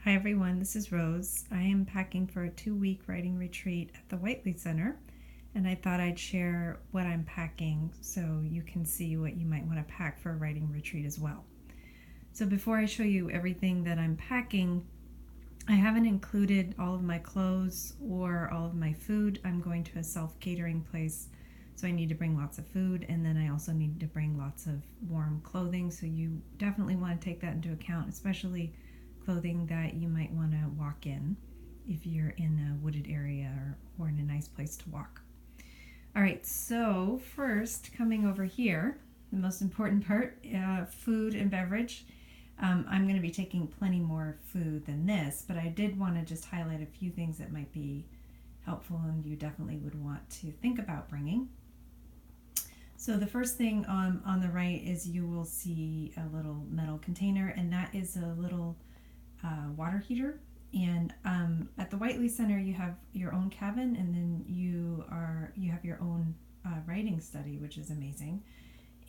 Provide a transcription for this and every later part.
Hi everyone, this is Rose. I am packing for a 2-week writing retreat at the Whiteley Center, and I thought I'd share what I'm packing so you can see what you might want to pack for a writing retreat as well. So before I show you everything that I'm packing, I haven't included all of my clothes or all of my food. I'm going to a self-catering place, so I need to bring lots of food, and then I also need to bring lots of warm clothing, so you definitely want to take that into account, especially clothing that you might want to walk in if you're in a wooded area or in a nice place to walk. All right, so first, coming over here, the most important part, food and beverage. I'm going to be taking plenty more food than this, but I did want to just highlight a few things that might be helpful and you definitely would want to think about bringing. So the first thing on the right is you will see a little metal container, and that is a little water heater. And at the Whiteley Center, you have your own cabin, and then you have your own writing study, which is amazing.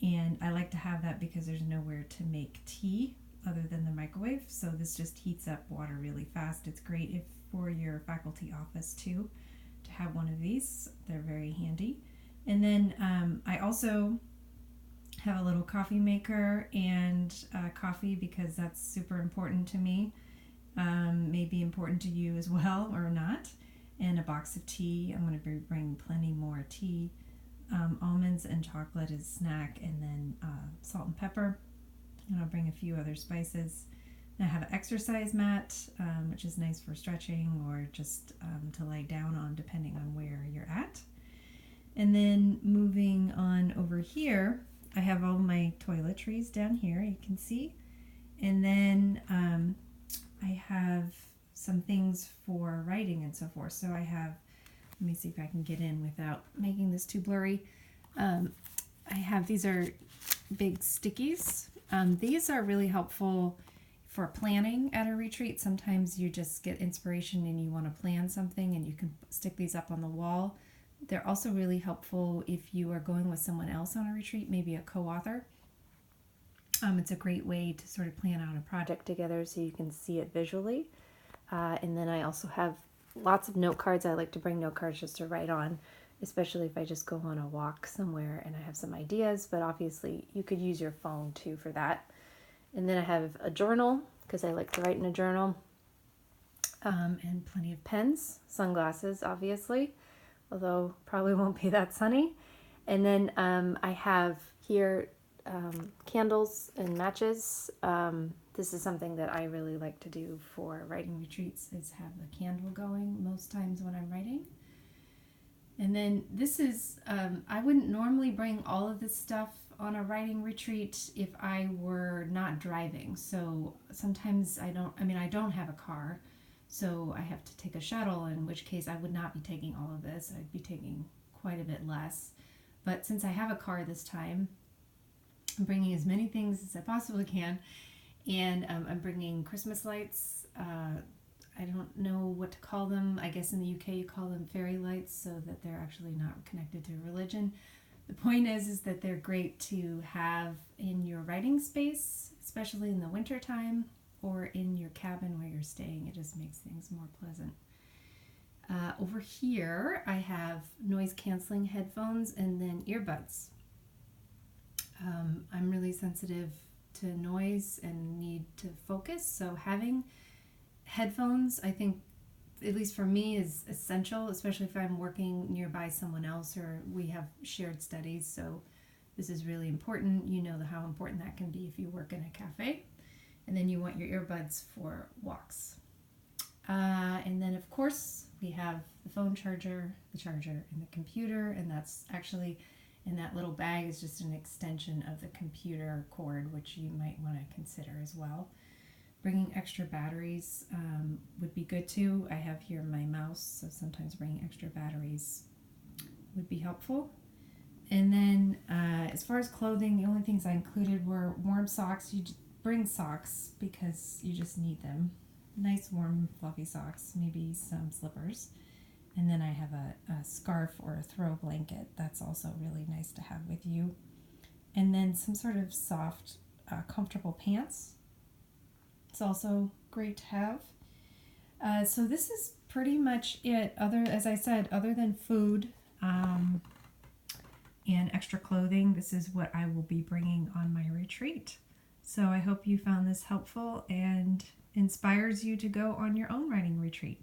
And I like to have that because there's nowhere to make tea other than the microwave, so this just heats up water really fast. It's great if for your faculty office too to have one of these. They're very handy. And then I also have a little coffee maker and coffee because that's super important to me. May be important to you as well or not. And a box of tea. I'm going to be bringing plenty more tea. Almonds and chocolate as a snack, and then salt and pepper. And I'll bring a few other spices. And I have an exercise mat, which is nice for stretching or just to lie down on depending on where you're at. And then moving on over here, I have all my toiletries down here, you can see. And then I have some things for writing and so forth. So I have, let me see if I can get in without making this too blurry. These are big stickies. These are really helpful for planning at a retreat. Sometimes you just get inspiration and you want to plan something and you can stick these up on the wall. They're also really helpful if you are going with someone else on a retreat, maybe a co-author. It's a great way to sort of plan out a project together so you can see it visually. And then I also have lots of note cards. I like to bring note cards just to write on, especially if I just go on a walk somewhere and I have some ideas, but obviously you could use your phone too for that. And then I have a journal because I like to write in a journal, and plenty of pens, sunglasses obviously, although probably won't be that sunny. And then I have here candles and matches. This is something that I really like to do for writing retreats, is have a candle going most times when I'm writing. And then this is, I wouldn't normally bring all of this stuff on a writing retreat if I were not driving. So sometimes I don't have a car, so I have to take a shuttle, in which case I would not be taking all of this. I'd be taking quite a bit less. But since I have a car this time, I'm bringing as many things as I possibly can. And I'm bringing Christmas lights. I don't know what to call them. I guess in the UK you call them fairy lights, so that they're actually not connected to religion. The point is that they're great to have in your writing space, especially in the winter time, or in your cabin where you're staying. It just makes things more pleasant. Over here I have noise canceling headphones and then earbuds. I'm really sensitive to noise and need to focus, so having headphones, I think, at least for me, is essential, especially if I'm working nearby someone else or we have shared studies. So this is really important. You know how important that can be if you work in a cafe. And then you want your earbuds for walks. And then, of course, we have the phone charger, the charger, and the computer, and that's actually in that little bag is just an extension of the computer cord, which you might want to consider as well. Bringing extra batteries would be good too. I have here my mouse, so sometimes bringing extra batteries would be helpful. And then as far as clothing, the only things I included were warm socks. You bring socks because you just need them. Nice, warm, fluffy socks, maybe some slippers. And then I have a scarf or a throw blanket. That's also really nice to have with you. And then some sort of soft, comfortable pants. It's also great to have. So this is pretty much it. As I said, other than food and extra clothing, this is what I will be bringing on my retreat. So I hope you found this helpful and inspires you to go on your own writing retreat.